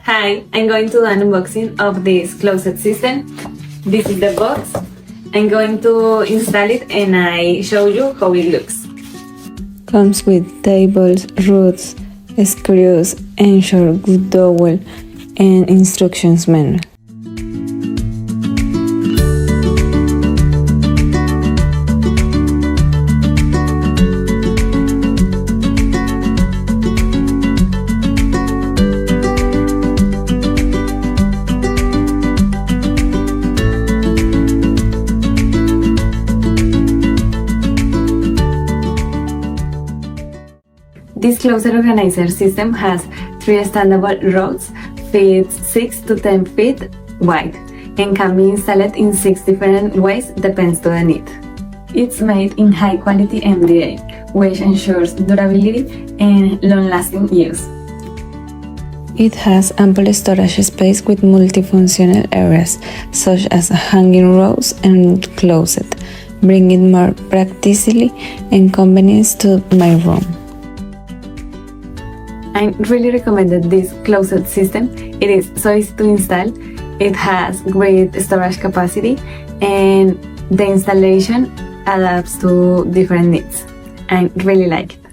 Hi, I'm going to do an unboxing of this closet system. This is the box. I'm going to install it and I show you how it looks. Comes with tables, roots, screws, ensure good dowel, and instructions manual. This closet organizer system has 3 standable rows, fit 6 to 10 feet wide, and can be installed in 6 different ways depends to the need. It's made in high quality MDF, which ensures durability and long-lasting use. It has ample storage space with multifunctional areas, such as hanging rows and closet, bringing more practicality and convenience to my room. I really recommended this closet system. It is so easy to install, it has great storage capacity, and the installation adapts to different needs. I really like it.